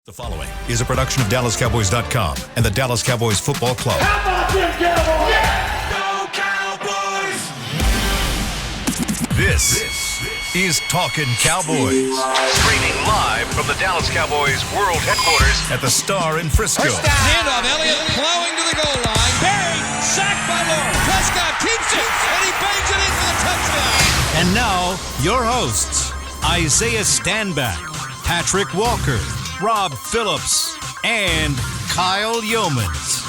The following is a production of DallasCowboys.com and the Dallas Cowboys Football Club. How about them Cowboys? Yeah! Go Cowboys! This is Talkin Cowboys. Streaming live from the Dallas Cowboys World Headquarters at the Star in Frisco. First down. Handoff, Elliott plowing to the goal line. Barry, sacked by Lawrence. Prescott keeps it, and he bangs it in for the touchdown. And now, your hosts, Isaiah Stanback, Patrick Walker, Rob Phillips, and Kyle Yeomans.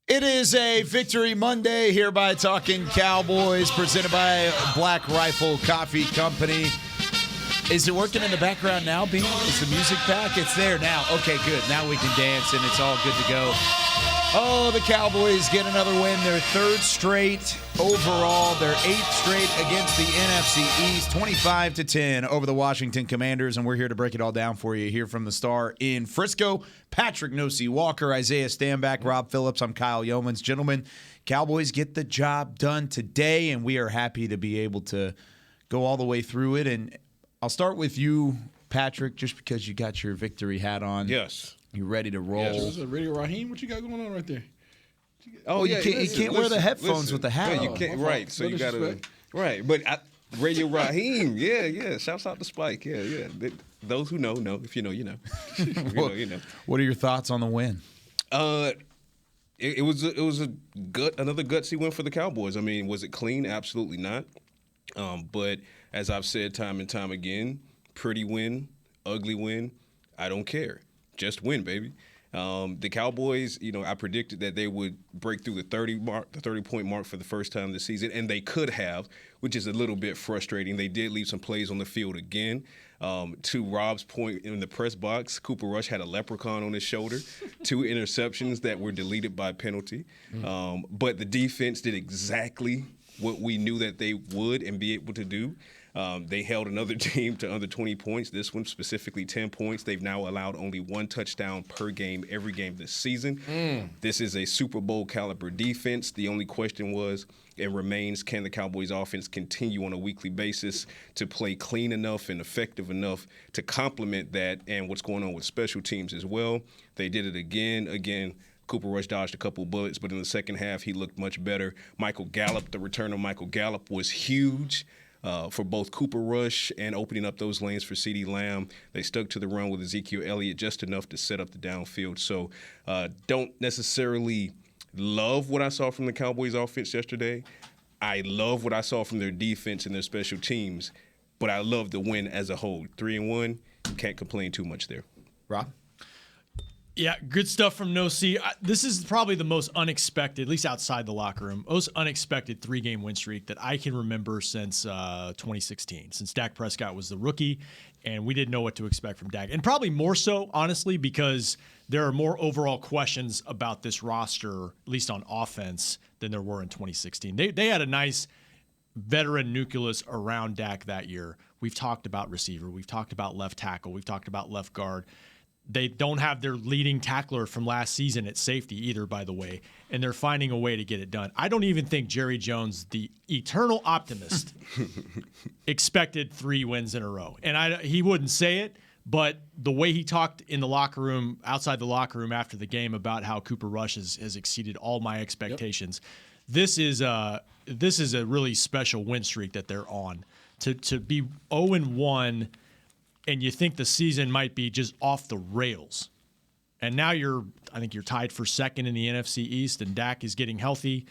It is a Victory Monday here by Talkin Cowboys, presented by Black Rifle Coffee Company. Is it working in the background now, Bean? Is the music back? It's there now. Okay, good. Now we can dance, and it's all good to go. Oh, the Cowboys get another win. Their third straight overall. Their eighth straight against the NFC East. 25-10 over the Washington Commanders, and we're here to break it all down for you here from the Star in Frisco. Patrick "No-See" Walker, Isaiah Stanback, Rob Phillips. I'm Kyle Yeomans. Gentlemen, Cowboys get the job done today, and we are happy to be able to go all the way through it. And I'll start with you, Patrick, just because you got your victory hat on. Yes. You ready to roll? Yes. What's up, Radio Raheem? What you got going on right there? Oh, you can't wear the headphones with the hat on. You can't, right, so you got to – right, but Radio Raheem, yeah. Shouts out to Spike, yeah. Those who know. If you know, you know. You know. What are your thoughts on the win? It was another gutsy win for the Cowboys. I mean, was it clean? Absolutely not. But as I've said time and time again, pretty win, ugly win, I don't care. Just win, baby. The Cowboys, I predicted that they would break through the 30-point mark for the first time this season, and they could have, which is a little bit frustrating. They did leave some plays on the field again. To Rob's point in the press box, Cooper Rush had a leprechaun on his shoulder, 2 interceptions that were deleted by penalty. But the defense did exactly what we knew that they would and be able to do. They held another team to under 20 points. This one specifically 10 points. They've now allowed only 1 touchdown per game every game this season. This is a Super Bowl caliber defense. The only question was and remains, can the Cowboys offense continue on a weekly basis to play clean enough and effective enough to complement that and what's going on with special teams as well. They did it again. Cooper Rush dodged a couple bullets, but in the second half, he looked much better. Michael Gallup, the return of Michael Gallup was huge. For both Cooper Rush and opening up those lanes for CeeDee Lamb. They stuck to the run with Ezekiel Elliott just enough to set up the downfield. So don't necessarily love what I saw from the Cowboys offense yesterday. I love what I saw from their defense and their special teams, but I love the win as a whole. 3-1, can't complain too much there. Rob? Yeah, good stuff from No-See. This is probably the most unexpected, at least outside the locker room, most unexpected 3-game win streak that I can remember since 2016, since Dak Prescott was the rookie, and we didn't know what to expect from Dak. And probably more so, honestly, because there are more overall questions about this roster, at least on offense, than there were in 2016. They had a nice veteran nucleus around Dak that year. We've talked about receiver. We've talked about left tackle. We've talked about left guard. They don't have their leading tackler from last season at safety either, by the way, and they're finding a way to get it done. I don't even think Jerry Jones, the eternal optimist, expected 3 wins in a row. And he wouldn't say it, but the way he talked in the locker room, outside the locker room after the game about how Cooper Rush has exceeded all my expectations, this is a really special win streak that they're on. To be 0-1 and you think the season might be just off the rails. And now I think you're tied for second in the NFC East, and Dak is getting healthy.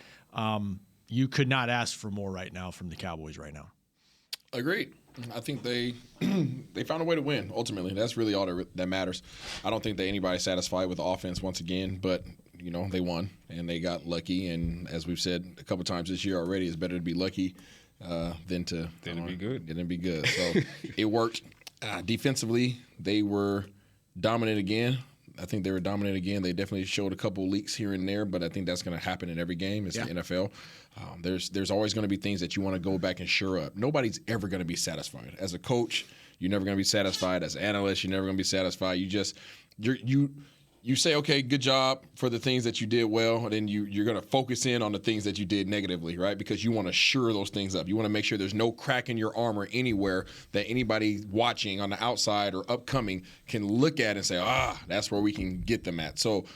You could not ask for more right now from the Cowboys right now. Agreed. I think they found a way to win, ultimately. That's really all that matters. I don't think that anybody's satisfied with the offense once again, but, they won, and they got lucky. And as we've said a couple times this year already, it's better to be lucky than to be good. Than to be good. So it worked. Defensively, they were dominant again. I think they were dominant again. They definitely showed a couple leaks here and there, but I think that's going to happen in every game. It's the NFL. There's always going to be things that you want to go back and shore up. Nobody's ever going to be satisfied. As a coach, you're never going to be satisfied. As an analyst, you're never going to be satisfied. you say, okay, good job for the things that you did well, and then you're going to focus in on the things that you did negatively, right? Because you want to shore those things up. You want to make sure there's no crack in your armor anywhere that anybody watching on the outside or upcoming can look at and say, that's where we can get them at. So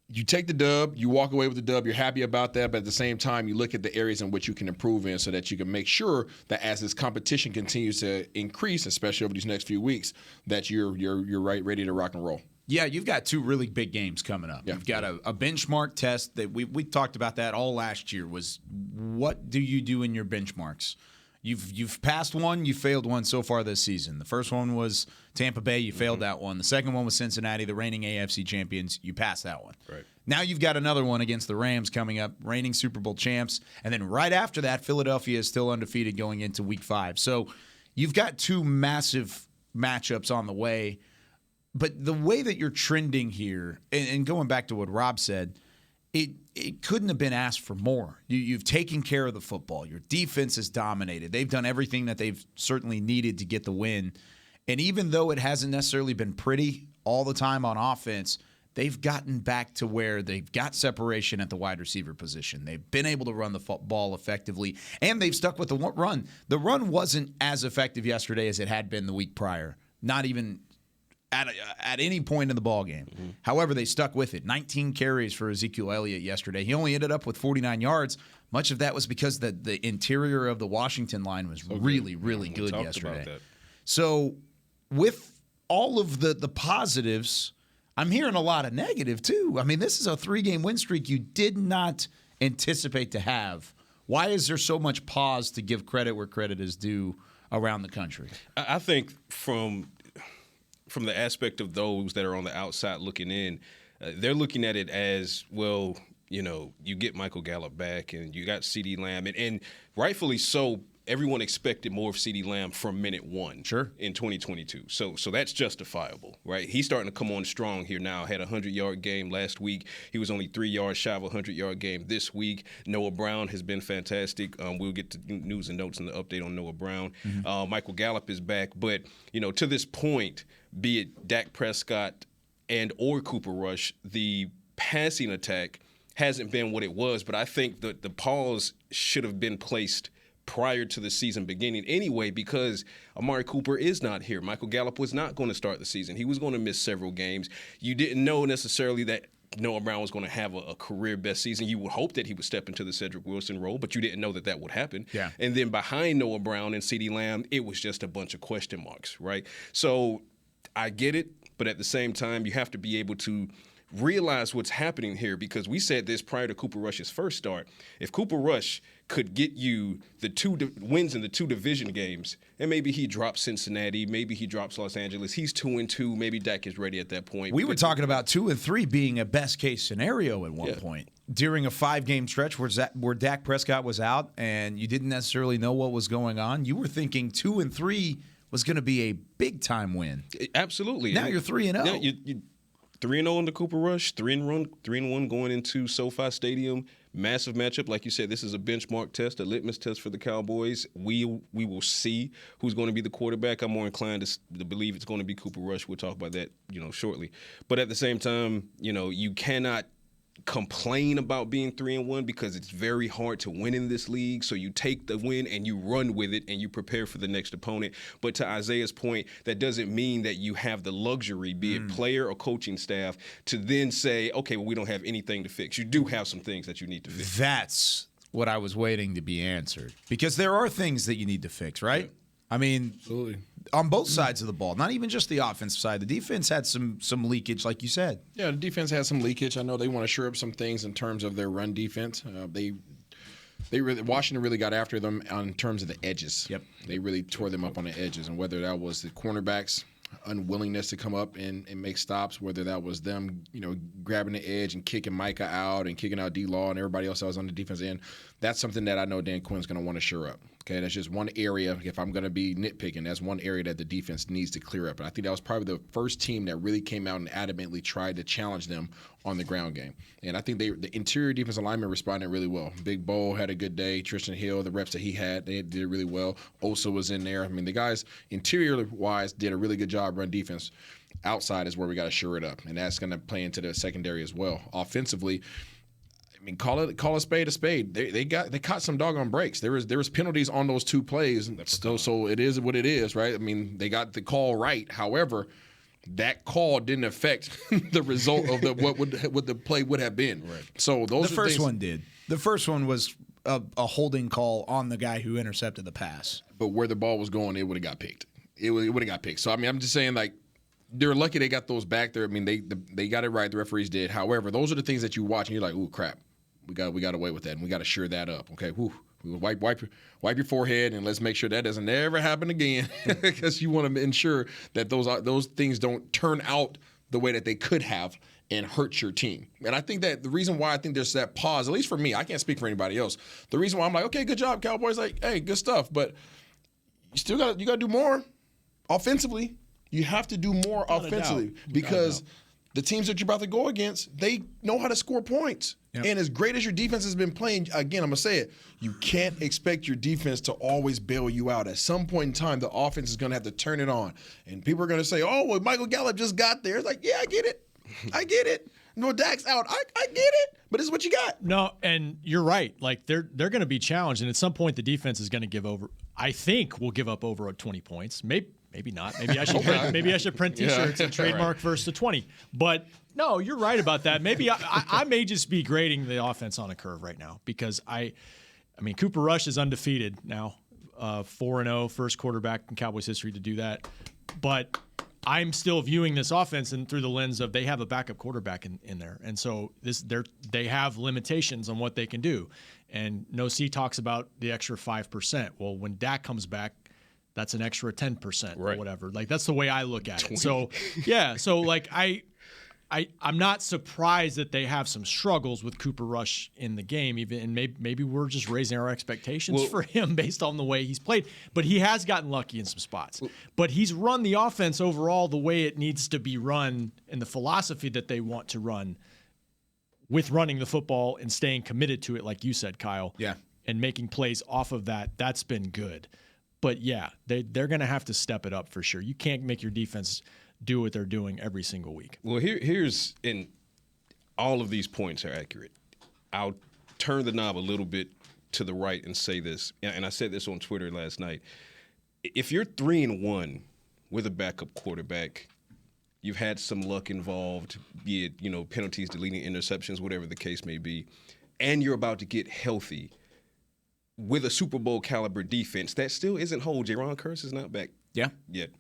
you take the dub, you walk away with the dub, you're happy about that, but at the same time, you look at the areas in which you can improve in so that you can make sure that as this competition continues to increase, especially over these next few weeks, that you're ready to rock and roll. Yeah, you've got 2 really big games coming up. Yeah. You've got a benchmark test that we talked about that all last year was what do you do in your benchmarks? You've passed one, you failed one so far this season. The first one was Tampa Bay, you failed that one. The second one was Cincinnati, the reigning AFC champions, you passed that one. Right. Now you've got another one against the Rams coming up, reigning Super Bowl champs. And then right after that, Philadelphia is still undefeated going into week 5. So you've got 2 massive matchups on the way. But the way that you're trending here, and going back to what Rob said, it couldn't have been asked for more. You've taken care of the football. Your defense is dominated. They've done everything that they've certainly needed to get the win. And even though it hasn't necessarily been pretty all the time on offense, they've gotten back to where they've got separation at the wide receiver position. They've been able to run the ball effectively, and they've stuck with the run. The run wasn't as effective yesterday as it had been the week prior, not even at any point in the ball game. Mm-hmm. However, they stuck with it. 19 carries for Ezekiel Elliott yesterday. He only ended up with 49 yards. Much of that was because the interior of the Washington line was really good yesterday. So with all of the positives, I'm hearing a lot of negative too. I mean, this is a 3-game win streak you did not anticipate to have. Why is there so much pause to give credit where credit is due around the country? I think from the aspect of those that are on the outside looking in, they're looking at it as, well, you get Michael Gallup back and you got CeeDee Lamb. And rightfully so, everyone expected more of CeeDee Lamb from minute 1 in 2022. So that's justifiable, right? He's starting to come on strong here now. Had a 100-yard game last week. He was only 3 yards shy of a 100-yard game this week. Noah Brown has been fantastic. We'll get to news and notes and the update on Noah Brown. Mm-hmm. Michael Gallup is back. But, to this point, be it Dak Prescott and or Cooper Rush, the passing attack hasn't been what it was. But I think the pause should have been placed prior to the season beginning anyway, because Amari Cooper is not here. Michael Gallup was not going to start the season. He was going to miss several games. You didn't know necessarily that Noah Brown was going to have a career best season. You would hope that he would step into the Cedric Wilson role, but you didn't know that would happen. Yeah. And then behind Noah Brown and CeeDee Lamb, it was just a bunch of question marks, right? So I get it, but at the same time, you have to be able to realize what's happening here, because we said this prior to Cooper Rush's first start. If Cooper Rush could get you the 2 wins in the 2 division games, and maybe he drops Cincinnati, maybe he drops Los Angeles, he's 2-2, maybe Dak is ready at that point. We were talking about 2 and 3 being a best case scenario at one point during a 5-game stretch where Dak Prescott was out and you didn't necessarily know what was going on. You were thinking 2 and 3 was going to be a big time win. Absolutely. Now you're 3-0. Now you 3-0 in the Cooper Rush, 3-1 going into SoFi Stadium. Massive matchup. Like you said, this is a benchmark test, a litmus test for the Cowboys. We will see who's going to be the quarterback. I'm more inclined to believe it's going to be Cooper Rush. We'll talk about that, shortly. But at the same time, you cannot complain about being 3-1 because it's very hard to win in this league. So you take the win and you run with it and you prepare for the next opponent. But to Isaiah's point, that doesn't mean that you have the luxury, be it player or coaching staff, to then say, okay, well, we don't have anything to fix. You do have some things that you need to fix. That's what I was waiting to be answered, because there are things that you need to fix, right? Yeah. I mean, absolutely. On both sides of the ball, not even just the offensive side. The defense had some leakage, like you said. Yeah, the defense had some leakage. I know they want to shore up some things in terms of their run defense. Washington really got after them in terms of the edges. Yep. They really tore them up on the edges, and whether that was the cornerbacks' unwillingness to come up and make stops, whether that was them, grabbing the edge and kicking Micah out and kicking out D-Law and everybody else that was on the defense end, that's something that I know Dan Quinn's going to want to shore up. Okay, that's just one area. If I'm going to be nitpicking, that's one area that the defense needs to clear up. And I think that was probably the first team that really came out and adamantly tried to challenge them on the ground game. And I think the interior defensive linemen responded really well. Big Bo had a good day. Tristan Hill, the reps that he had, they did really well. Osa was in there. I mean, the guys interior-wise did a really good job run defense. Outside is where we got to shore it up, and that's going to play into the secondary as well. Offensively, I mean, call a spade a spade. They caught some doggone breaks. There was penalties on those 2 plays, so it is what it is, right? I mean, they got the call right. However, that call didn't affect the result of what the play would have been. Right. So those the first one did. The first one was a holding call on the guy who intercepted the pass. But where the ball was going, it would have got picked. It would have got picked. So I mean, I'm just saying, like, they're lucky they got those back there. I mean, they got it right. The referees did. However, those are the things that you watch and you're like, ooh, crap. We got away with that, and we got to shore that up. Okay, wipe your forehead, and let's make sure that doesn't ever happen again, because you want to ensure that those things don't turn out the way that they could have and hurt your team. And I think that the reason why I think there's that pause, at least for me, I can't speak for anybody else. The reason why I'm like, okay, good job, Cowboys. Like, hey, good stuff, but you got to do more offensively. You have to do more offensively because the teams that you're about to go against, they know how to score points. Yep. And as great as your defense has been playing, again, I'm going to say it, you can't expect your defense to always bail you out. At some point in time, the offense is going to have to turn it on. And people are going to say, oh, well, Michael Gallup just got there. It's like, yeah, I get it. I get it. No, Dak's out. I get it. But this is what you got. No, and you're right. Like, they're going to be challenged. And at some point, the defense is going to give over. I think we'll give up over 20 points. Maybe not. Maybe I should print T-shirts and trademark first to 20. But no, you're right about that. Maybe I may just be grading the offense on a curve right now, because I mean, Cooper Rush is undefeated now, 4-0, first quarterback in Cowboys history to do that. But I'm still viewing this offense and through the lens of they have a backup quarterback in there, and so they have limitations on what they can do. And No C talks about the extra 5%. Well, when Dak comes back, that's an extra 10% or whatever. Like, that's the way I look at it. So, yeah. So, like, I'm not surprised that they have some struggles with Cooper Rush in the game, even, and maybe we're just raising our expectations for him based on the way he's played. But he has gotten lucky in some spots. But he's run the offense overall the way it needs to be run, and the philosophy that they want to run with running the football and staying committed to it, like you said, Kyle. Yeah. And making plays off of that. That's been good. But, yeah, they're going to have to step it up for sure. You can't make your defense do what they're doing every single week. Well, here's – and all of these points are accurate. I'll turn the knob a little bit to the right and say this, and I said this on Twitter last night. If you're 3-1 with a backup quarterback, you've had some luck involved, be it, penalties, deleting interceptions, whatever the case may be, and you're about to get healthy – with a Super Bowl caliber defense that still isn't whole. Jaron Curse is not back yet.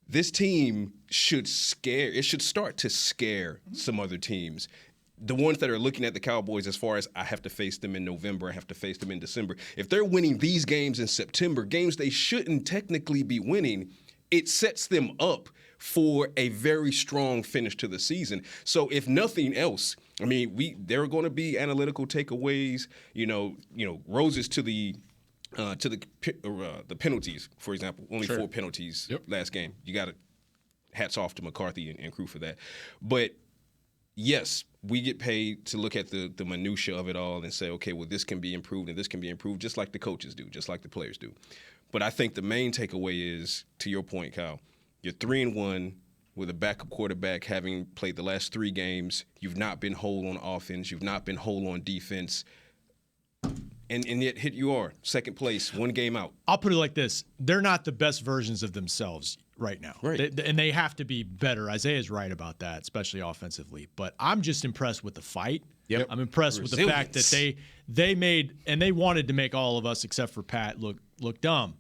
This team should start to scare some other teams. The ones that are looking at the Cowboys as far as I have to face them in November, I have to face them in December. If they're winning these games in September, games they shouldn't technically be winning, it sets them up for a very strong finish to the season. So if nothing else, I mean, there are going to be analytical takeaways, roses to the penalties, for example. Only 4 penalties last game. You got to hats off to McCarthy and crew for that. But yes, we get paid to look at the minutia of it all and say, okay, well, this can be improved and this can be improved, just like the coaches do, just like the players do. But I think the main takeaway is, to your point, Kyle, you're 3-1 with a backup quarterback, having played the last 3 games. You've not been whole on offense. You've not been whole on defense. And yet here you are, second place, 1 game out. I'll put it like this. They're not the best versions of themselves right now. Right. And they have to be better. Isaiah's right about that, especially offensively. But I'm just impressed with the fight. Yep. I'm impressed with the fact that they made, and they wanted to make all of us except for Pat look dumb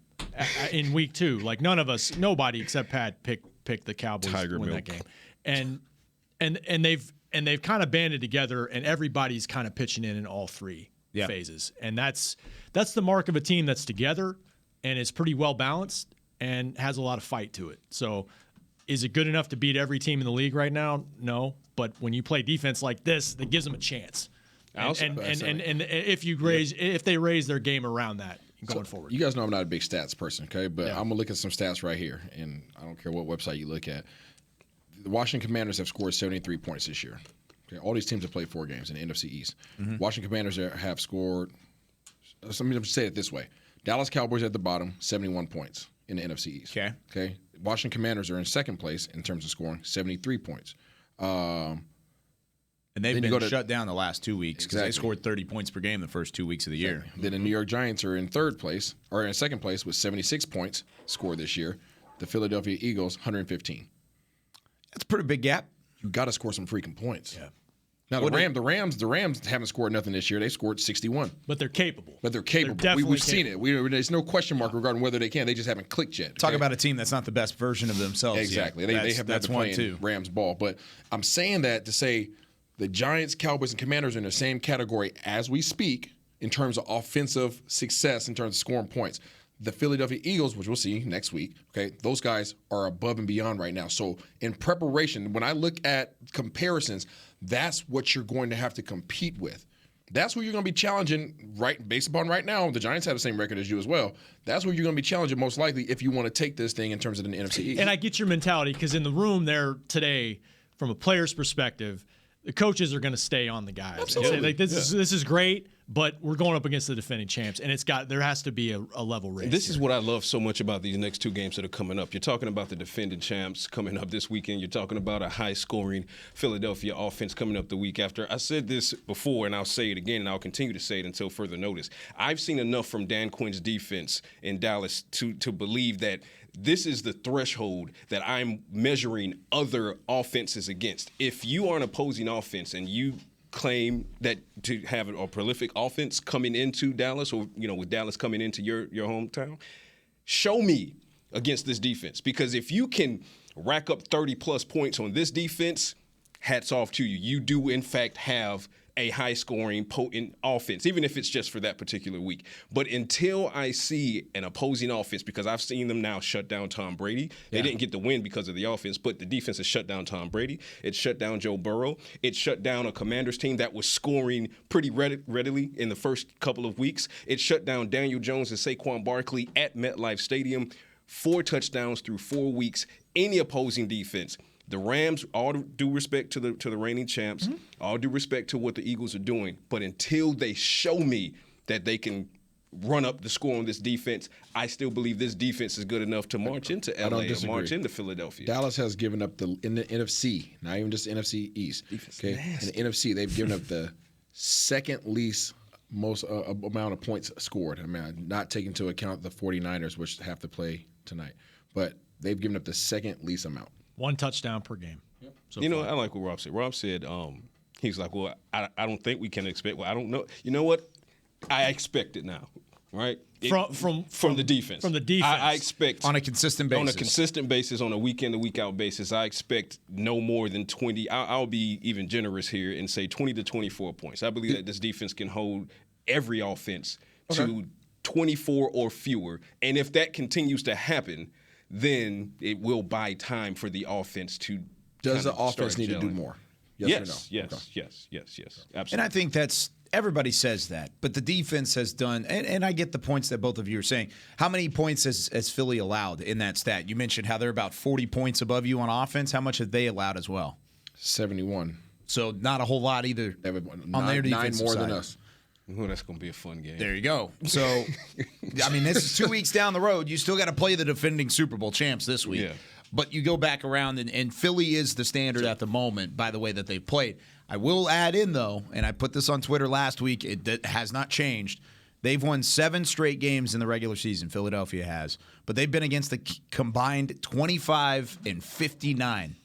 in week 2. Like, nobody except Pat picked the Cowboys to win that game. And they've kind of banded together, and everybody's kind of pitching in all 3 phases. And that's the mark of a team that's together and is pretty well balanced and has a lot of fight to it. So is it good enough to beat every team in the league right now? No. But when you play defense like this, that gives them a chance. And if they raise their game around that, going forward. You guys know I'm not a big stats person, okay? But I'm going to look at some stats right here, and I don't care what website you look at. The Washington Commanders have scored 73 points this year. Okay? All these teams have played 4 games in the NFC East. Washington Commanders have scored, let me just say it this way. Dallas Cowboys at the bottom, 71 points in the NFC East. Okay? Washington Commanders are in second place in terms of scoring, 73 points. And they've been shut down the last 2 weeks because they scored 30 points per game the first 2 weeks of the year. Then the New York Giants are in third place, or in second place with 76 points scored this year. The Philadelphia Eagles, 115. That's a pretty big gap. You got to score some freaking points. Yeah. Now the Rams haven't scored nothing this year. They scored 61. But they're capable. They're capable. We've seen it. There's no question mark regarding whether they can. They just haven't clicked yet. Talk about a team that's not the best version of themselves. Exactly. Yet. They have not been playing Rams ball. But I'm saying that to say the Giants, Cowboys, and Commanders are in the same category as we speak in terms of offensive success, in terms of scoring points. The Philadelphia Eagles, which we'll see next week, okay, those guys are above and beyond right now. So in preparation, when I look at comparisons, that's what you're going to have to compete with. That's where you're going to be challenging, right? Based upon right now, the Giants have the same record as you as well. That's where you're going to be challenging most likely if you want to take this thing in terms of the NFC East. And I get your mentality because in the room there today, from a player's perspective, the coaches are going to stay on the guys. Absolutely. And say, like, this is great, but we're going up against the defending champs, and there has to be a level race. This is what I love so much about these next 2 games that are coming up. You're talking about the defending champs coming up this weekend. You're talking about a high-scoring Philadelphia offense coming up the week after. I said this before, and I'll say it again, and I'll continue to say it until further notice. I've seen enough from Dan Quinn's defense in Dallas to believe that this is the threshold that I'm measuring other offenses against. If you are an opposing offense and you claim that to have a prolific offense coming into Dallas, or with Dallas coming into your hometown, show me against this defense. Because if you can rack up 30-plus points on this defense, hats off to you. You do, in fact, have a high-scoring, potent offense, even if it's just for that particular week. But until I see an opposing offense, because I've seen them now shut down Tom Brady. They didn't get the win because of the offense, but the defense has shut down Tom Brady. It shut down Joe Burrow. It shut down a Commanders team that was scoring pretty readily in the first couple of weeks. It shut down Daniel Jones and Saquon Barkley at MetLife Stadium. 4 touchdowns through 4 weeks. Any opposing defense. The Rams, all due respect to the reigning champs, all due respect to what the Eagles are doing, but until they show me that they can run up the score on this defense, I still believe this defense is good enough to march into LA or march into Philadelphia. Dallas has given up in the NFC, not even just the NFC East. Okay, in the NFC, they've given up the second least most amount of points scored. I mean, not taking into account the 49ers, which have to play tonight, but they've given up the second least amount. 1 touchdown per game. Yep. So I like what Rob said. Rob said, he's like, well, I don't think we can expect. Well, I don't know. You know what? I expect it now, right? From the defense. From the defense. I expect on a consistent basis. On a consistent basis, on a week in to week out basis, I expect no more than 20. I'll be even generous here and say 20 to 24 points. I believe that this defense can hold every offense to 24 or fewer, and if that continues to happen, then it will buy time for the offense to. Does the offense need to do more? Yes, or no? Yes. Absolutely. And I think everybody says that, but the defense has done, and I get the points that both of you are saying. How many points has Philly allowed in that stat? You mentioned how they're about 40 points above you on offense. How much have they allowed as well? 71. So not a whole lot either. On their defensive 9 more side. than us. Oh, that's going to be a fun game. There you go. So, I mean, this is 2 weeks down the road. You still got to play the defending Super Bowl champs this week. Yeah. But you go back around, and Philly is the standard at the moment by the way that they've played. I will add in, though, and I put this on Twitter last week. It has not changed. They've won 7 straight games in the regular season, Philadelphia has. But they've been against the combined 25 and 59.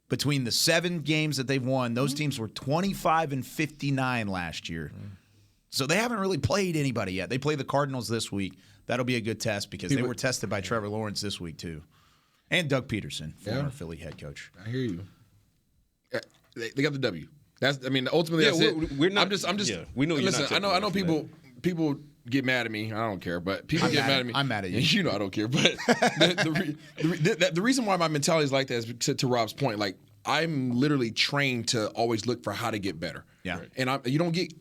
Between the 7 games that they've won, those teams were 25 and 59 last year. So they haven't really played anybody yet. They play the Cardinals this week. That'll be a good test because they were tested by Trevor Lawrence this week too. And Doug Peterson, former Philly head coach. I hear you. They got the W. Ultimately that's it. We're not, I'm just we know you're listen, not I know people get mad at me. I don't care, but people get mad at me. I'm mad at you. You know I don't care, but the reason why my mentality is like that is to Rob's point, like I'm literally trained to always look for how to get better. Yeah. Right. And you don't get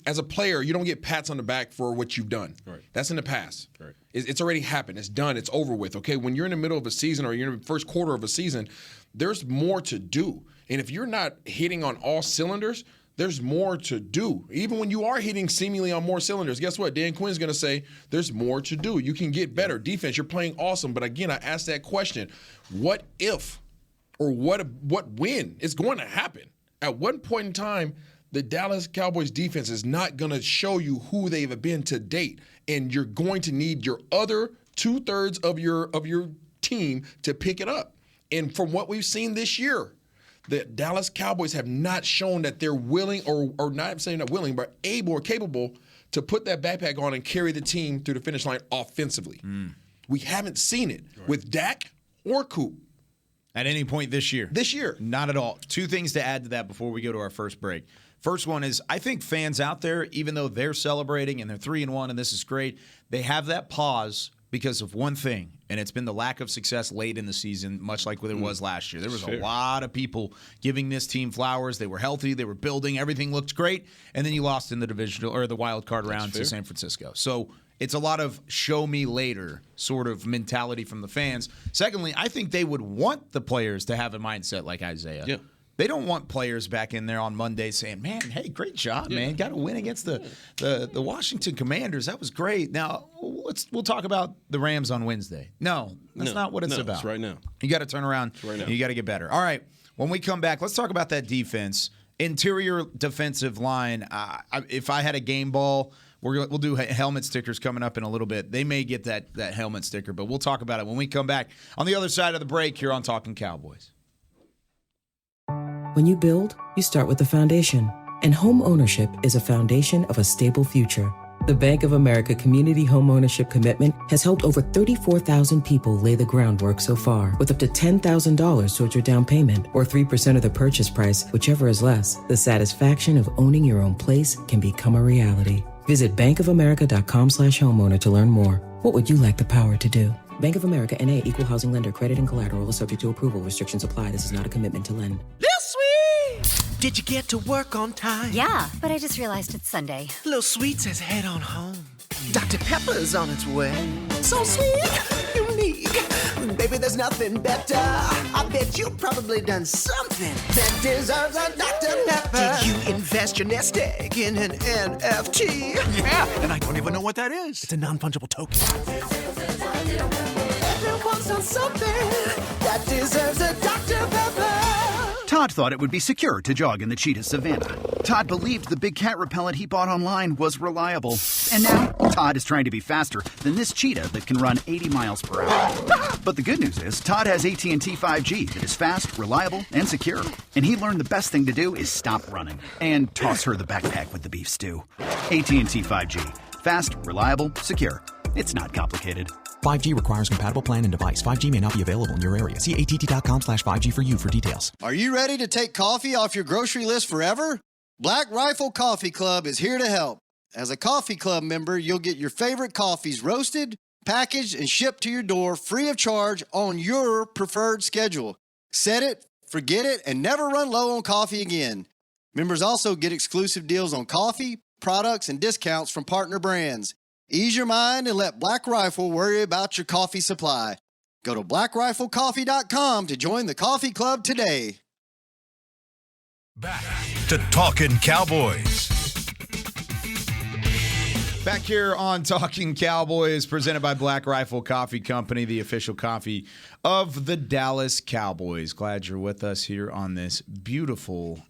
as a player, you don't get pats on the back for what you've done. Right. That's in the past. Right. It's already happened. It's done. It's over with. Okay. When you're in the middle of a season or you're in the first quarter of a season, there's more to do. And if you're not hitting on all cylinders, there's more to do. Even when you are hitting seemingly on more cylinders, guess what? Dan Quinn's going to say there's more to do. You can get better. Defense, you're playing awesome. But again, I asked that question, what if or what when? It's going to happen. At one point in time, the Dallas Cowboys defense is not going to show you who they've been to date. And you're going to need your other 2/3 of your team to pick it up. And from what we've seen this year, the Dallas Cowboys have not shown that they're willing, or not saying not willing, but able or capable to put that backpack on and carry the team through the finish line offensively. We haven't seen it with Dak or Coop. At any point this year? This year. Not at all. Two things to add to that before we go to our first break. First one is I think fans out there, even though they're celebrating and they're 3-1 and this is great, they have that pause because of one thing, and it's been the lack of success late in the season, much like what it was last year. There was a lot of people giving this team flowers. They were healthy. They were building. Everything looked great. And then you lost in the divisional or the wild card round to San Francisco. So it's a lot of show me later sort of mentality from the fans. Secondly, I think they would want the players to have a mindset like Isaiah. Yeah. They don't want players back in there on Monday saying, man, hey, great job, man. Got to win against the Washington Commanders. That was great. Now, we'll talk about the Rams on Wednesday. No, that's not what it's about. It's right now. You got to turn around. Right now. You got to get better. All right, when we come back, let's talk about that defense. Interior defensive line. If I had a game ball, we'll do helmet stickers coming up in a little bit. They may get that helmet sticker, but we'll talk about it when we come back on the other side of the break here on Talkin Cowboys. When you build, you start with the foundation. And home ownership is a foundation of a stable future. The Bank of America Community Home Ownership Commitment has helped over 34,000 people lay the groundwork so far, with up to $10,000 towards your down payment or 3% of the purchase price, whichever is less. The satisfaction of owning your own place can become a reality. Visit bankofamerica.com/homeowner to learn more. What would you like the power to do? Bank of America N.A. Equal Housing Lender. Credit and collateral is subject to approval. Restrictions apply. This is not a commitment to lend. Lil Sweet! Did you get to work on time? Yeah, but I just realized it's Sunday. Lil Sweet says head on home. Dr. Pepper's on its way. So sweet, unique. Baby, there's nothing better. I bet you've probably done something that deserves a Dr. Pepper. Did you invest your nest egg in an NFT? Yeah, and I don't even know what that is. It's a non-fungible token. Everyone's done something that deserves a Dr. Pepper. Todd thought it would be secure to jog in the cheetah savanna. Todd believed the big cat repellent he bought online was reliable. And now, Todd is trying to be faster than this cheetah that can run 80 miles per hour. But the good news is, Todd has AT&T 5G that is fast, reliable, and secure. And he learned the best thing to do is stop running and toss her the backpack with the beef stew. AT&T 5G. Fast, reliable, secure. It's not complicated. 5G requires compatible plan and device. 5G may not be available in your area. See att.com/5G for you for details. Are you ready to take coffee off your grocery list forever? Black Rifle Coffee Club is here to help. As a coffee club member, you'll get your favorite coffees roasted, packaged, and shipped to your door free of charge on your preferred schedule. Set it, forget it, and never run low on coffee again. Members also get exclusive deals on coffee, products, and discounts from partner brands. Ease your mind and let Black Rifle worry about your coffee supply. Go to blackriflecoffee.com to join the coffee club today. Back to Talkin Cowboys. Back here on Talkin Cowboys, presented by Black Rifle Coffee Company, the official coffee of the Dallas Cowboys. Glad you're with us here on this beautiful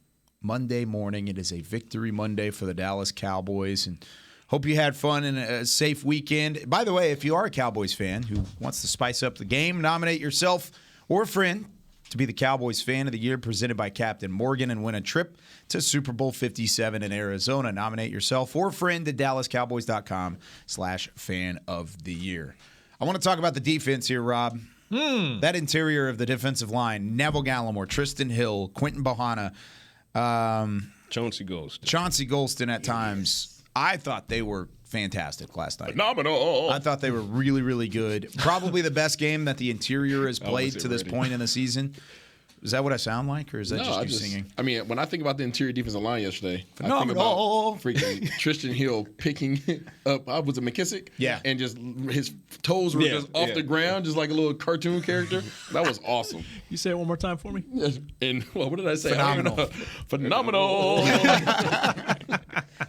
Monday morning. It is a victory Monday for the Dallas Cowboys, and hope you had fun and a safe weekend. By the way, if you are a Cowboys fan who wants to spice up the game, nominate yourself or a friend to be the Cowboys Fan of the Year, presented by Captain Morgan, and win a trip to Super Bowl 57 in Arizona. Nominate yourself or a friend at DallasCowboys.com/fan of the year. I want to talk about the defense here, Rob. That interior of the defensive line: Neville Gallimore, Tristan Hill, Quentin Bohanna, Chauncey Golston. Chauncey Golston at times. I thought they were fantastic last night. Phenomenal. I thought they were really, really good. Probably the best game that the interior has played to this point in the season. Is that what I sound like, or is that No, just you singing? I mean, when I think about the interior defensive line yesterday, Phenomenal. I think about freaking Tristan Hill picking up, was it McKissick? Yeah. And just his toes were just off the ground, just like a little cartoon character. That was awesome. You say it one more time for me? Yes. And what did I say? Phenomenal. Phenomenal.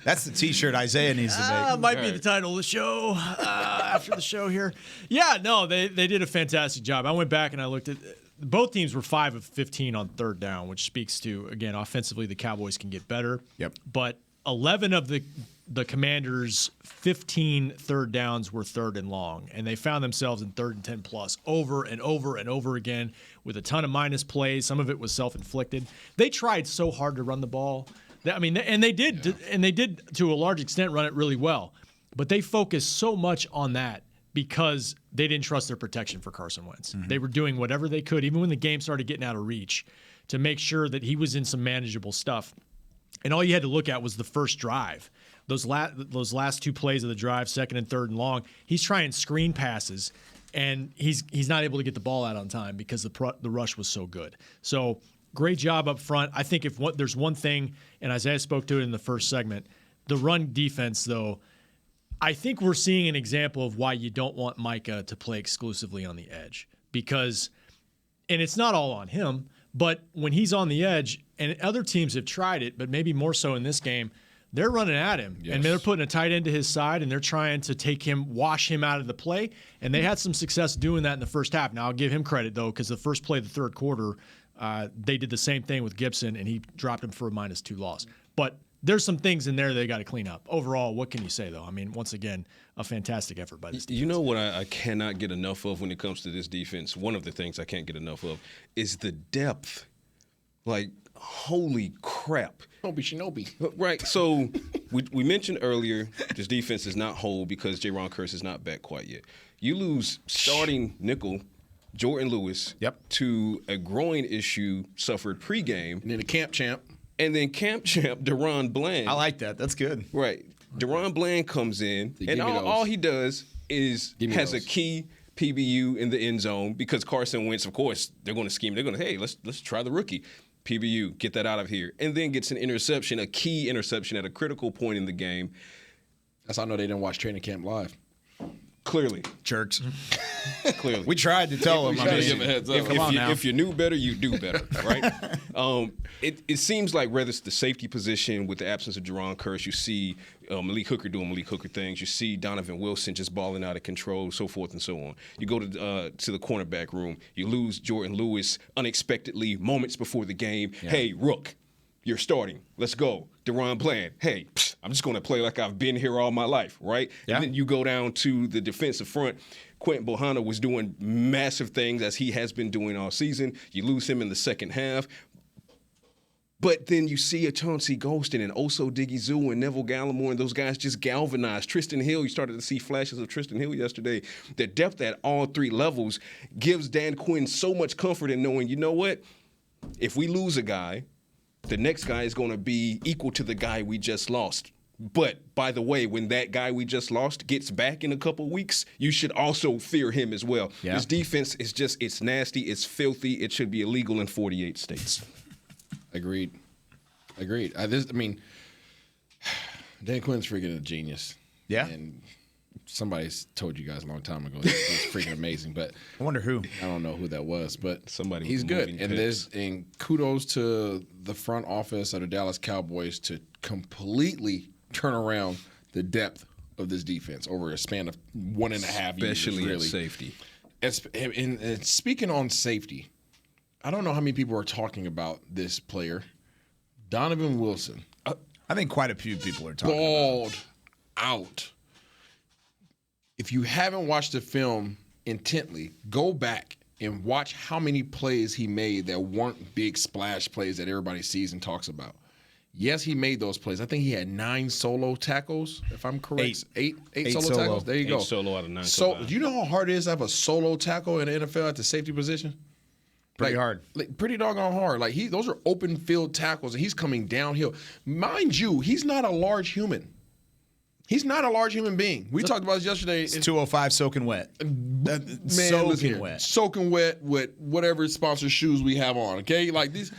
That's the T-shirt Isaiah needs to make. Might be the title of the show after the show here. Yeah, no, they did a fantastic job. I went back and I looked at both teams were 5 of 15 on third down, which speaks to, again, offensively the Cowboys can get better. Yep. But 11 of the Commanders' 15 third downs were third and long, and they found themselves in 3rd and 10 plus over and over and over again with a ton of minus plays. Some of it was self-inflicted. They tried so hard to run the ball. They did to a large extent run it really well, but they focused so much on that because they didn't trust their protection for Carson Wentz. Mm-hmm. They were doing whatever they could, even when the game started getting out of reach, to make sure that he was in some manageable stuff. And all you had to look at was the first drive. Those last 2 plays of the drive, 2nd and 3rd and long, he's trying screen passes, and he's not able to get the ball out on time because the rush was so good. So great job up front. I think there's one thing, and Isaiah spoke to it in the first segment, the run defense, though, I think we're seeing an example of why you don't want Micah to play exclusively on the edge because, and it's not all on him, but when he's on the edge, and other teams have tried it, but maybe more so in this game, they're running at him, and they're putting a tight end to his side, and they're trying to wash him out of the play, and they had some success doing that in the first half. Now, I'll give him credit, though, because the first play of the third quarter, they did the same thing with Gibson, and he dropped him for a -2 loss. But there's some things in there they got to clean up. Overall, what can you say, though? I mean, once again, a fantastic effort by this defense. You know what I cannot get enough of when it comes to this defense? One of the things I can't get enough of is the depth. Like, holy crap. Shinobi. Right. So we mentioned earlier this defense is not whole because Jaron Kearse is not back quite yet. You lose starting nickel Jordan Lewis to a groin issue suffered pregame. And then a camp champ. And then camp champ Deron Bland. I like that. That's good. Right. Deron Bland comes in, and all he does is has a key PBU in the end zone because Carson Wentz, of course, they're going to scheme. They're going to, hey, let's try the rookie. PBU, get that out of here. And then gets an interception, a key interception at a critical point in the game. That's how I know they didn't watch training camp live. Clearly. Jerks. Clearly. We tried to tell them. If you knew better, you do better, right? It seems like whether it's the safety position with the absence of Jaron Kearse, you see Malik Hooker doing Malik Hooker things. You see Donovan Wilson just balling out of control, so forth and so on. You go to the cornerback room. You lose Jordan Lewis unexpectedly moments before the game. Yeah. Hey, Rook, you're starting. Let's go. Deron Bland, hey, I'm just going to play like I've been here all my life, right? Yeah. And then you go down to the defensive front. Quentin Bohanna was doing massive things as he has been doing all season. You lose him in the second half. But then you see a Chauncey Golston and Oso Diggy and Neville Gallimore and those guys just galvanized. Tristan Hill, you started to see flashes of Tristan Hill yesterday. The depth at all 3 levels gives Dan Quinn so much comfort in knowing, you know what? If we lose a guy, the next guy is going to be equal to the guy we just lost. But, by the way, when that guy we just lost gets back in a couple weeks, you should also fear him as well. Yeah. This defense is just, it's nasty, it's filthy, it should be illegal in 48 states. Agreed. Dan Quinn's freaking a genius. Yeah. And somebody's told you guys a long time ago. It's freaking amazing. But I wonder who. I don't know who that was, but somebody. He's good. And kudos to the front office of the Dallas Cowboys to completely turn around the depth of this defense over a span of 1.5 years. Especially in safety. And speaking on safety, I don't know how many people are talking about this player, Donovan Wilson. I think quite a few people are talking balled about out. If you haven't watched the film intently, go back and watch how many plays he made that weren't big splash plays that everybody sees and talks about. Yes, he made those plays. I think he had 9 solo tackles, if I'm correct. Eight solo tackles. There you go. 8 solo out of 9. So, do you know how hard it is to have a solo tackle in the NFL at the safety position? Pretty hard. Pretty doggone hard. Those are open field tackles, and he's coming downhill. Mind you, he's not a large human. He's not a large human being. We talked about this yesterday. It's 205 soaking wet. Man, Soaking wet. Soaking wet with whatever sponsor shoes we have on, okay? Like these.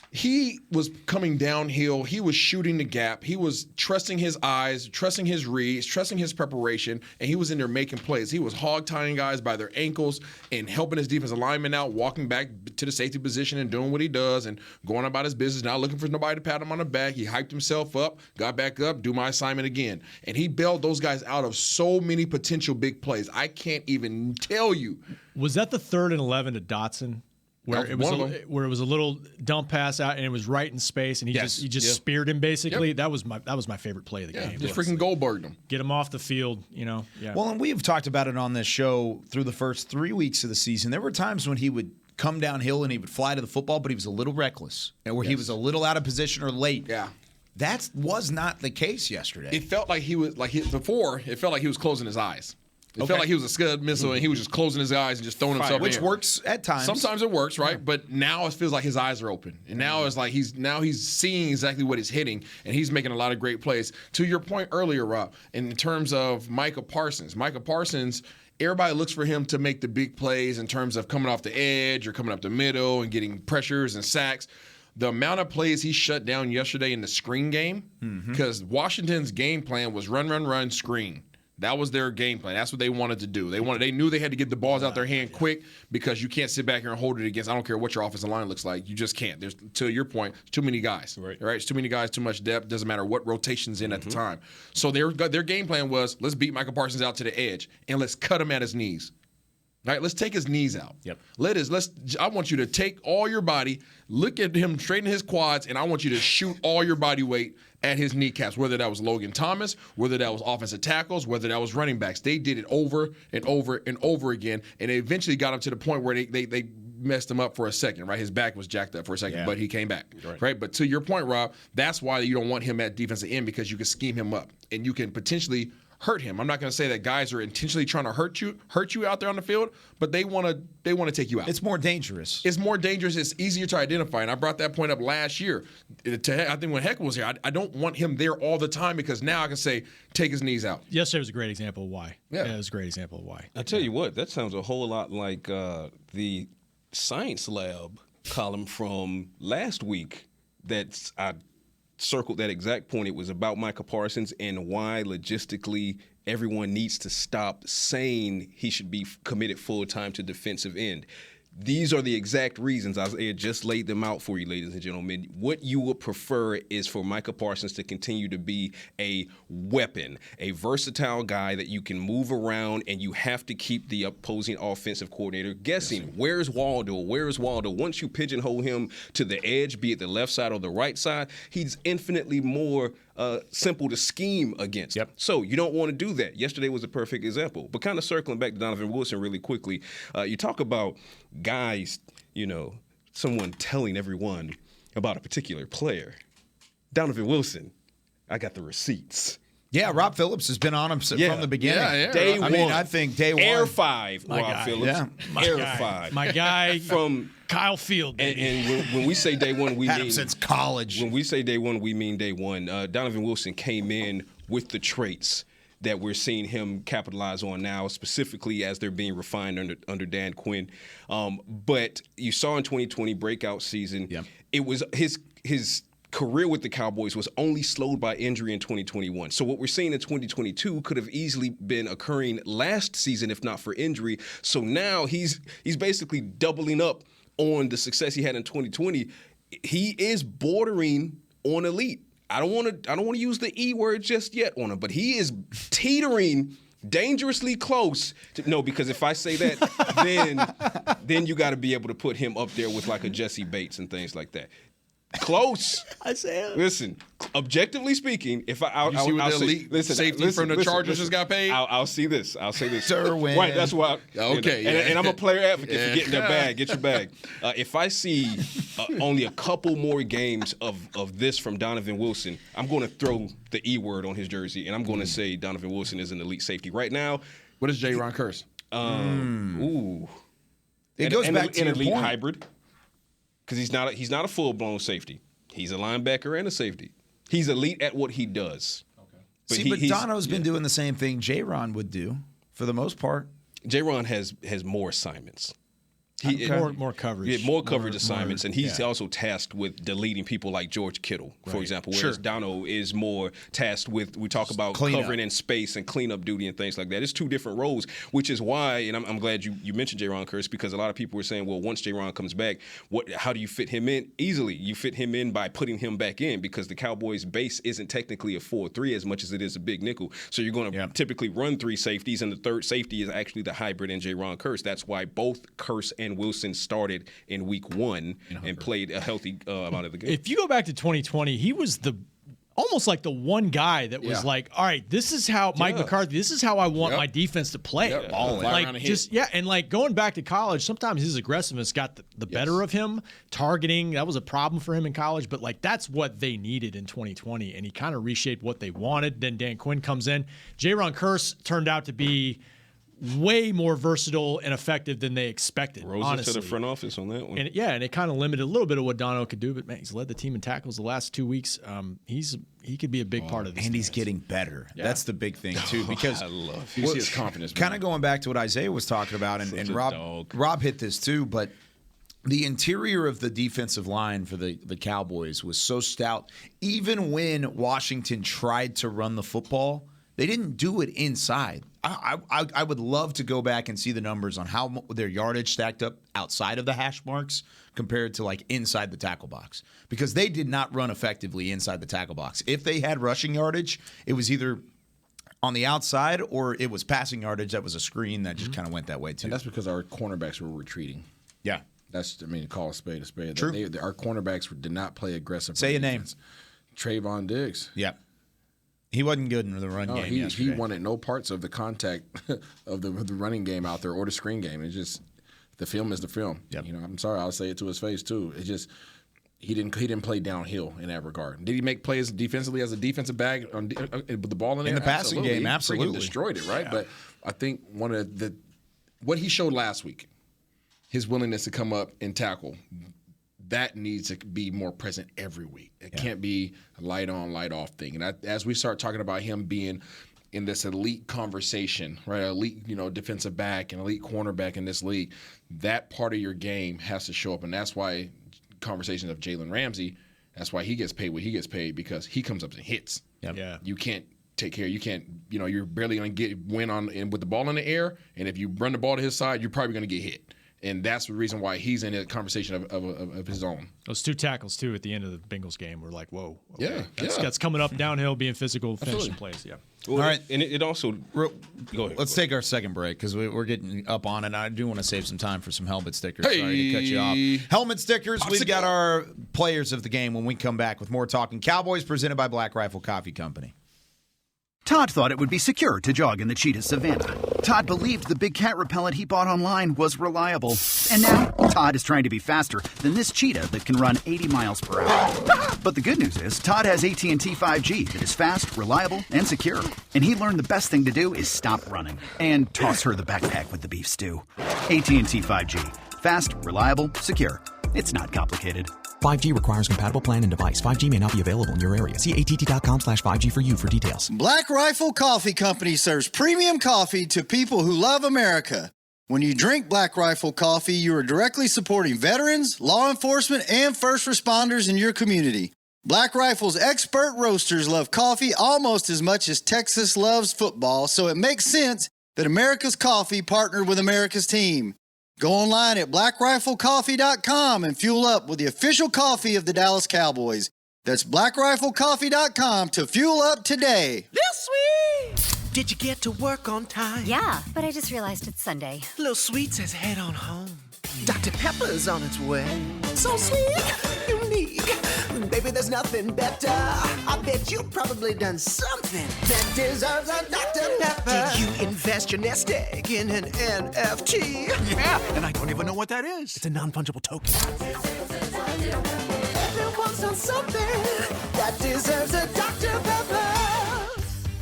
He was coming downhill. He was shooting the gap. He was trusting his eyes, trusting his reads, trusting his preparation, and he was in there making plays. He was hog-tying guys by their ankles and helping his defensive lineman out, walking back to the safety position and doing what he does and going about his business, not looking for nobody to pat him on the back. He hyped himself up, got back up, do my assignment again. And he bailed those guys out of so many potential big plays. I can't even tell you. Was that the 3rd and 11 to Dotson? Where it was a little dump pass out and it was right in space and he just speared him basically. Yep. That was my favorite play of the game. Just freaking Goldberged him. Get him off the field, Yeah. Well, and we have talked about it on this show through the first 3 weeks of the season. There were times when he would come downhill and he would fly to the football, but he was a little reckless, or he was a little out of position or late. Yeah. That was not the case yesterday. It felt like he was before. It felt like he was closing his eyes. It felt like he was a Scud missile and he was just closing his eyes and just throwing himself in. Which works at times. Sometimes it works, right? Yeah. But now it feels like his eyes are open. And now it's like he's seeing exactly what he's hitting and he's making a lot of great plays. To your point earlier, Rob, in terms of Micah Parsons, everybody looks for him to make the big plays in terms of coming off the edge or coming up the middle and getting pressures and sacks. The amount of plays he shut down yesterday in the screen game, because Washington's game plan was run, screen. That was their game plan. That's what they wanted to do. They knew they had to get the balls out their hand quick because you can't sit back here and hold it against. I don't care what your offensive line looks like. You just can't. There's, to your point, too many guys. Right? It's too many guys, too much depth. Doesn't matter what rotation's in at the time. So their game plan was, let's beat Michael Parsons out to the edge and let's cut him at his knees. Right, let's take his knees out. Yep. I want you to take all your body, look at him straighten his quads, and I want you to shoot all your body weight at his kneecaps, whether that was Logan Thomas, whether that was offensive tackles, whether that was running backs. They did it over and over and over again, and they eventually got him to the point where they messed him up for a second, right? His back was jacked up for a second, but he came back, right? But to your point, Rob, that's why you don't want him at defensive end, because you can scheme him up, and you can potentially hurt him. I'm not going to say that guys are intentionally trying to hurt you out there on the field, but they want to take you out. It's more dangerous. It's more dangerous. It's easier to identify, and I brought that point up last year. I think when Heck was here, I don't want him there all the time because now I can say take his knees out. Yesterday was a great example of why. Yeah, it was a great example of why. I tell you what, that sounds a whole lot like the science lab column from last week. I circled that exact point. It was about Micah Parsons and why logistically everyone needs to stop saying he should be committed full-time to defensive end. These are the exact reasons. Isaiah just laid them out for you, ladies and gentlemen. What you would prefer is for Micah Parsons to continue to be a weapon, a versatile guy that you can move around, and you have to keep the opposing offensive coordinator guessing. Where's Waldo? Where's Waldo? Once you pigeonhole him to the edge, be it the left side or the right side, he's infinitely more simple to scheme against. Yep. So you don't want to do that. Yesterday was a perfect example. But kind of circling back to Donovan Wilson really quickly, you talk about guys, someone telling everyone about a particular player. Donovan Wilson, I got the receipts. Yeah, Rob Phillips has been on him from the beginning. Yeah. Day one. I think day one. Air 5, Rob guy. Phillips. Yeah. Air 5. My guy from Kyle Field. And when we say day one, we had mean him since college. When we say day one, we mean day one. Donovan Wilson came in with the traits that we're seeing him capitalize on now, specifically as they're being refined under Dan Quinn. But you saw in 2020 breakout season, it was his career with the Cowboys was only slowed by injury in 2021. So what we're seeing in 2022 could have easily been occurring last season if not for injury. So now he's basically doubling up on the success he had in 2020. He is bordering on elite. I don't want to use the E word just yet on him, but he is teetering dangerously close to, because if I say that, then you got to be able to put him up there with like a Jesse Bates and things like that. Close. I say it. Listen, objectively speaking, if I'll see what the elite safety from the Chargers just got paid? I'll see this. Derwin. Right, that's why. Okay. And I'm a player advocate for getting their bag. Get your bag. If I see only a couple more games of this from Donovan Wilson, I'm going to throw the E word on his jersey, and I'm going to say Donovan Wilson is an elite safety. Right now, what is J-Ron Curse? Ooh. It goes back to an your elite point. hybrid. Because he's not a full-blown safety. He's a linebacker and a safety. He's elite at what he does. Okay. But Dono's been doing the same thing J-Ron would do for the most part. J-Ron has more assignments. More coverage. Yeah, more coverage assignments, and he's also tasked with deleting people like George Kittle, for example, whereas Dono is more tasked with, we talk about covering in space and cleanup duty and things like that. It's two different roles, which is why, and I'm glad you mentioned J-Ron Curse, because a lot of people were saying, well, once J-Ron comes back, how do you fit him in? Easily. You fit him in by putting him back in, because the Cowboys' base isn't technically a 4-3 as much as it is a big nickel. So you're going to typically run 3 safeties, and the third safety is actually the hybrid in J-Ron Curse. That's why both Curse and Wilson started in week 1 and played a healthy amount of the game. If you go back to 2020, he was almost like the one guy that was like, all right, this is how Mike McCarthy, this is how I want my defense to play. And like going back to college, sometimes his aggressiveness got the better of him. Targeting, that was a problem for him in college, but like that's what they needed in 2020, and he kind of reshaped what they wanted. Then Dan Quinn comes in. J-Ron Curse turned out to be way more versatile and effective than they expected. Rose to the front office on that one. And it kind of limited a little bit of what Dono could do, but man, he's led the team in tackles the last 2 weeks. He could be a big part of this. And he's getting better. Yeah. That's the big thing too, because I love his confidence. Kind of going back to what Isaiah was talking about, and Rob hit this too, but the interior of the defensive line for the Cowboys was so stout. Even when Washington tried to run the football, they didn't do it inside. I would love to go back and see the numbers on how their yardage stacked up outside of the hash marks compared to like inside the tackle box, because they did not run effectively inside the tackle box. If they had rushing yardage, it was either on the outside or it was passing yardage that was a screen that just kind of went that way too. And that's because our cornerbacks were retreating. Yeah. Call a spade a spade. True. Our cornerbacks did not play aggressive. Say a name. Trayvon Diggs. Yeah. He wasn't good in the run game yesterday. He wanted no parts of the contact of the running game out there or the screen game. It's just the film is the film. Yep. I'm sorry, I'll say it to his face too. It's just he didn't play downhill in that regard. Did he make plays defensively as a defensive back with the ball in the passing game? Absolutely, he destroyed it, right? Yeah. But I think what he showed last week, his willingness to come up and tackle, that needs to be more present every week. It can't be a light on, light off thing. And as we start talking about him being in this elite conversation, right, elite defensive back and elite cornerback in this league, that part of your game has to show up. And that's why conversations of Jalen Ramsey, that's why he gets paid what he gets paid, because he comes up and hits. Yep. Yeah. You can't take care. You can't, you're barely going to win with the ball in the air. And if you run the ball to his side, you're probably going to get hit. And that's the reason why he's in a conversation of his own. Those 2 tackles, too, at the end of the Bengals game were like, whoa. Okay. That's coming up downhill, being physical, finishing plays. Yeah. Well, all right. And it also – go ahead. Let's take our second break because we're getting up on it. I do want to save some time for some helmet stickers. Sorry to cut you off. Helmet stickers. We've got our players of the game when we come back with more Talking Cowboys presented by Black Rifle Coffee Company. Todd thought it would be secure to jog in the cheetah savanna. Todd believed the big cat repellent he bought online was reliable. And now, Todd is trying to be faster than this cheetah that can run 80 miles per hour. But the good news is, Todd has AT&T 5G that is fast, reliable, and secure. And he learned the best thing to do is stop running and toss her the backpack with the beef stew. AT&T 5G. Fast, reliable, secure. It's not complicated. 5G requires compatible plan and device. 5G may not be available in your area. See att.com/5G for you for details. Black Rifle Coffee Company serves premium coffee to people who love America. When you drink Black Rifle coffee, you are directly supporting veterans, law enforcement, and first responders in your community. Black Rifle's expert roasters love coffee almost as much as Texas loves football, so it makes sense that America's Coffee partnered with America's team. Go online at blackriflecoffee.com and fuel up with the official coffee of the Dallas Cowboys. That's blackriflecoffee.com to fuel up today. This sweet! Did you get to work on time? Yeah, but I just realized it's Sunday. Little Sweet says head on home. Dr. Pepper's on its way. So sweet, unique. Baby, there's nothing better. I bet you've probably done something that deserves a Dr. Pepper. Did you invest your nest egg in an NFT? Yeah, and I don't even know what that is. It's a non-fungible token. Everyone's done something that deserves a Dr. Pepper.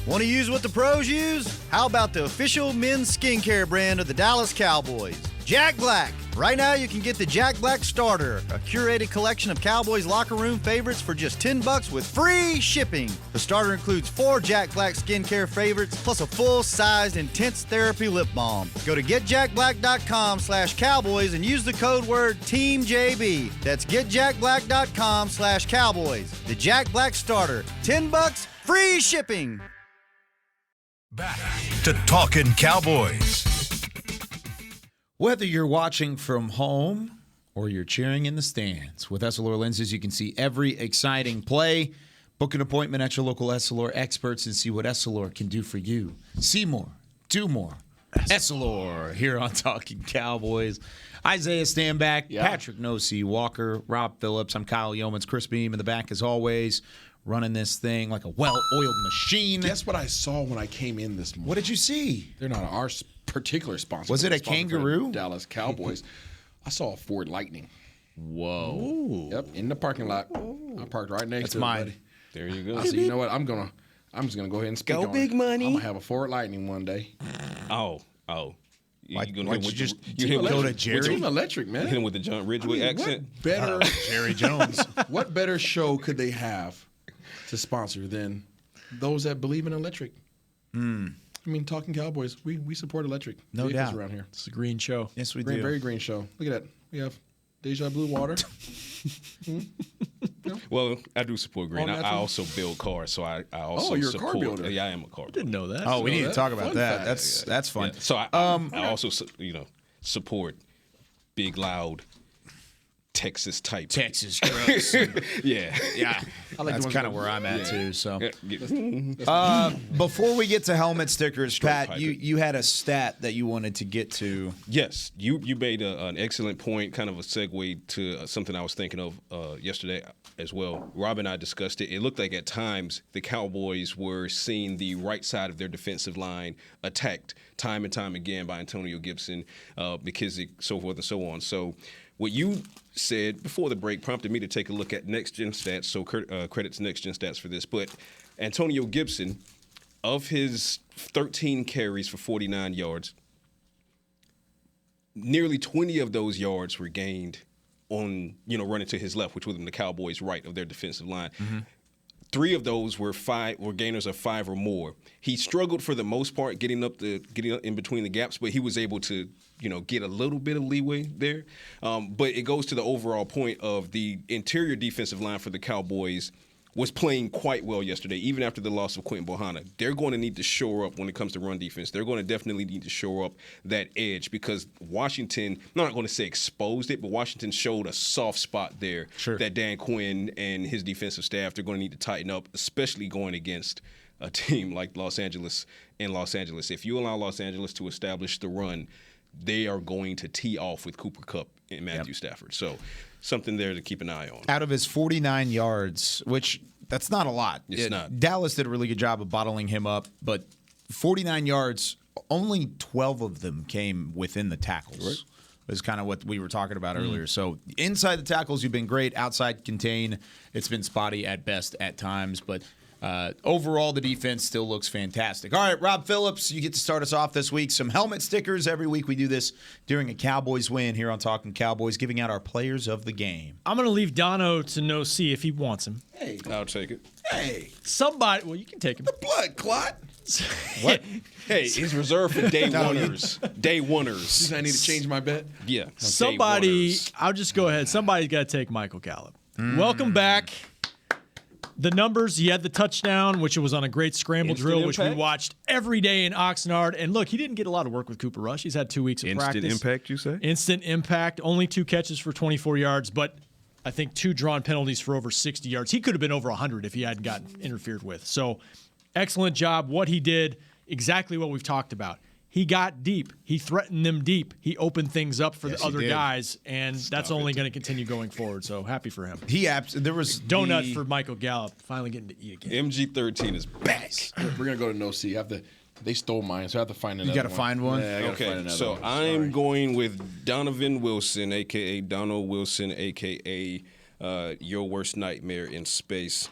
Want to use what the pros use? How about the official men's skincare brand of the Dallas Cowboys? Jack Black. Right now, you can get the Jack Black Starter, a curated collection of Cowboys locker room favorites for just $10 with free shipping. The starter includes 4 Jack Black skincare favorites, plus a full-sized intense therapy lip balm. Go to getjackblack.com/Cowboys and use the code word TEAMJB. That's getjackblack.com/Cowboys. The Jack Black Starter, $10, free shipping. Back to Talkin' Cowboys. Whether you're watching from home or you're cheering in the stands, with Essilor lenses, you can see every exciting play. Book an appointment at your local Essilor experts and see what Essilor can do for you. See more, do more. Essilor here on Talkin' Cowboys. Isaiah Stanback, Patrick No-C Walker, Rob Phillips. I'm Kyle Yeomans. Chris Beam in the back as always, running this thing like a well-oiled machine. Guess what I saw when I came in this morning? What did you see? They're not our particular sponsor. Was it a kangaroo? Dallas Cowboys. I saw a Ford Lightning. Whoa. Ooh. Yep, in the parking lot. I parked right next to it, mine. buddy. There you go. I said, you know what? I'm just gonna go ahead and speak Go on big it. money. I'm gonna have a Ford Lightning one day. Oh. Why'd gonna you just go to Jerry? Team Electric, man. Hit him with the John Ridgeway accent. What better Jerry Jones. What better show could they have to sponsor than those that believe in electric? I mean, Talking Cowboys, we support electric No vehicles doubt. around here. It's a green show. Yes, we Green, do. very green show. Look at that. We have Deja Blue Water. Well, I do support green. All I natural? also build cars, so I also you're a support. car builder. Yeah, I am a car builder. Didn't know that. Oh, we need to talk about Fun that. fact. That's fun. Yeah. So I also support big, loud Texas type. Texas trucks. Yeah. I like That's the ones kind of that- where I'm at too. So Yeah. before we get to helmet stickers, Pat, pipe you had a stat that you wanted to get to. Yes, you made an excellent point, kind of a segue to something I was thinking of yesterday as well. Rob and I discussed it. It looked like at times the Cowboys were seeing the right side of their defensive line attacked time and time again by Antonio Gibson, McKissick, so forth and so on. So what you said before the break prompted me to take a look at Next Gen Stats, so credit to Next Gen Stats for this. But Antonio Gibson, of his 13 carries for 49 yards, nearly 20 of those yards were gained on, running to his left, which was the Cowboys' right of their defensive line. 3 of those were gainers of 5 or more. He struggled for the most part getting up in between the gaps, but he was able to, get a little bit of leeway there. But it goes to the overall point of the interior defensive line for the Cowboys was playing quite well yesterday, even after the loss of Quentin Bohanna. They're going to need to shore up when it comes to run defense. They're going to definitely need to shore up that edge because Washington, I'm not going to say exposed it, but Washington showed a soft spot there that Dan Quinn and his defensive staff, they're going to need to tighten up, especially going against a team like Los Angeles in Los Angeles. If you allow Los Angeles to establish the run, they are going to tee off with Cooper Kupp and Matthew Stafford. So something there to keep an eye on. Out of his 49 yards, which that's not a lot. It's not. Dallas did a really good job of bottling him up, but 49 yards, only 12 of them came within the tackles. Right. Is kind of what we were talking about earlier. So inside the tackles, you've been great. Outside contain, it's been spotty at best at times, but overall, the defense still looks fantastic. All right, Rob Phillips, you get to start us off this week. Some helmet stickers. Every week we do this during a Cowboys win here on Talkin' Cowboys, giving out our players of the game. I'm going to leave Dono to No-C if he wants him. Hey, I'll take it. hey, Somebody, well, you can take him. the blood clot. What? Hey, it's reserved for day oneers. Day oneers. I need to change my bet. Yeah. Somebody, Day oneers. I'll just go ahead. Somebody's got to take Michael Gallup. Welcome back. The numbers, he had the touchdown, which was on a great scramble Instant drill, which we impact? watched every day in Oxnard. And look, he didn't get a lot of work with Cooper Rush. He's had 2 weeks of practice. Instant impact, you say? Instant impact. Only 2 catches for 24 yards, but I think 2 drawn penalties for over 60 yards. He could have been over 100 if he hadn't gotten interfered with. So excellent job. What he did, exactly what we've talked about. He got deep. He threatened them deep. He opened things up for the other guys, and that's only going to continue going forward. So happy for him. There was Donut for Michael Gallup finally getting to eat again. MG13 is back. We're gonna go to No-C. They stole mine, so I have to find another. You got to find one? Yeah, I gotta find Okay, another so one. I'm going with Donovan Wilson, a.k.a. Donald Wilson, a.k.a. Your Worst Nightmare in Space.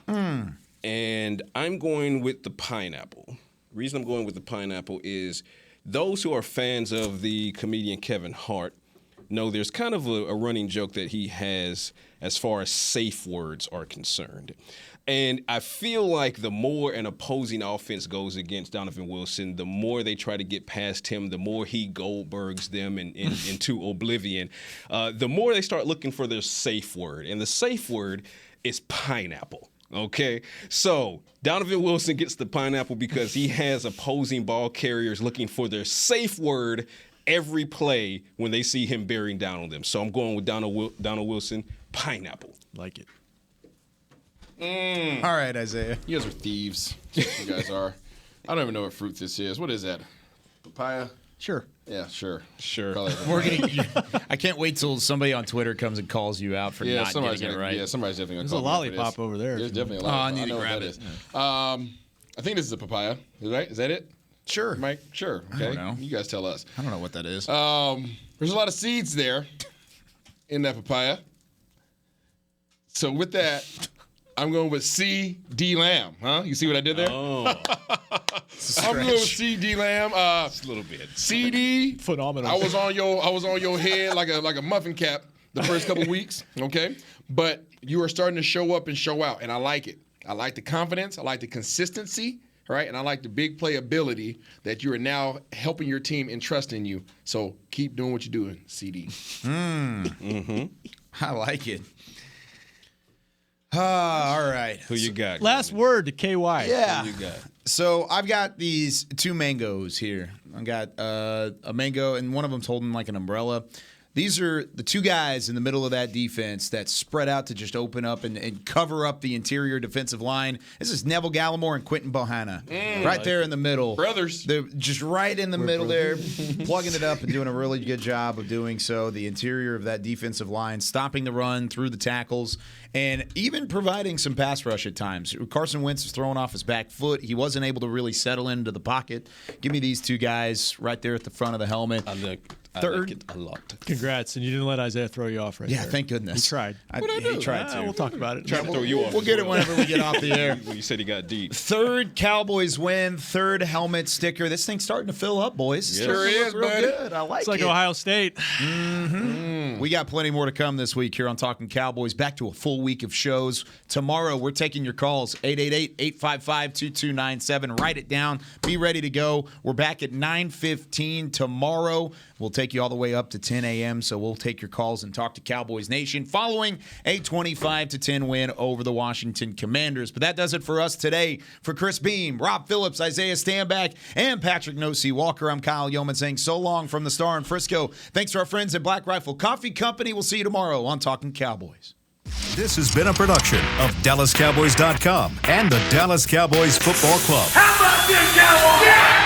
And I'm going with the pineapple. The reason I'm going with the pineapple is those who are fans of the comedian Kevin Hart No, there's kind of a running joke that he has as far as safe words are concerned. And I feel like the more an opposing offense goes against Donovan Wilson, the more they try to get past him, the more he Goldbergs them into oblivion, the more they start looking for their safe word. And the safe word is pineapple. Okay, so Donovan Wilson gets the pineapple because he has opposing ball carriers looking for their safe word every play when they see him bearing down on them. So I'm going with Donald Wilson, pineapple. Like it. All right, Isaiah. You guys are thieves. You guys are. I don't even know what fruit this is. What is that? Papaya? Sure. Yeah, sure. I can't wait till somebody on Twitter comes and calls you out for not getting it right. Yeah, somebody's definitely going to There's call a lollipop over there. There's definitely a lollipop. I need to grab what it. that is. I think this is a papaya. Right? Is that it? Sure. Mike? Sure. Okay. I don't know. You guys tell us. I don't know what that is. There's a lot of seeds there in that papaya. So with that, I'm going with C.D. Lamb. Huh? You see what I did there? Oh. I'm going with C.D. Lamb. Just a little bit. C.D. Phenomenal. I was on your head like a muffin cap the first couple weeks. Okay, but you are starting to show up and show out, and I like it. I like the confidence. I like the consistency. Right, and I like the big playability that you are now helping your team and trusting you. So keep doing what you're doing, CD. I like it. All right. Who you got? Last word to KY. Yeah. Who you got? So I've got these two mangoes here. I've got a mango, and one of them's holding like an umbrella. These are the two guys in the middle of that defense that spread out to just open up and cover up the interior defensive line. This is Neville Gallimore and Quentin Bohanna. Right there in the middle. Brothers. They're just right in the middle there, plugging it up and doing a really good job of doing so. The interior of that defensive line, stopping the run through the tackles, and even providing some pass rush at times. Carson Wentz is throwing off his back foot. He wasn't able to really settle into the pocket. Give me these two guys right there at the front of the helmet. I like it a lot. Congrats, and you didn't let Isaiah throw you off right there. Yeah, thank goodness. He tried. He tried to. We'll talk about it. Tried to throw you off. We'll get it whenever we get off the air. You said he got deep. Third Cowboys win, third helmet sticker. This thing's starting to fill up, boys. Yes. Sure is, real buddy. good. I like It's like it. Ohio State. We got plenty more to come this week here on Talkin' Cowboys. Back to a full week of shows. Tomorrow, we're taking your calls, 888-855-2297. Write it down. Be ready to go. We're back at 9:15 tomorrow. We'll take you all the way up to 10 a.m., so we'll take your calls and talk to Cowboys Nation following a 25-10 win over the Washington Commanders. But that does it for us today. For Chris Beam, Rob Phillips, Isaiah Stanback, and Patrick No-C Walker, I'm Kyle Yeoman saying so long from the Star in Frisco. Thanks to our friends at Black Rifle Coffee Company. We'll see you tomorrow on Talkin' Cowboys. This has been a production of DallasCowboys.com and the Dallas Cowboys Football Club. How about this, Cowboys? Yeah!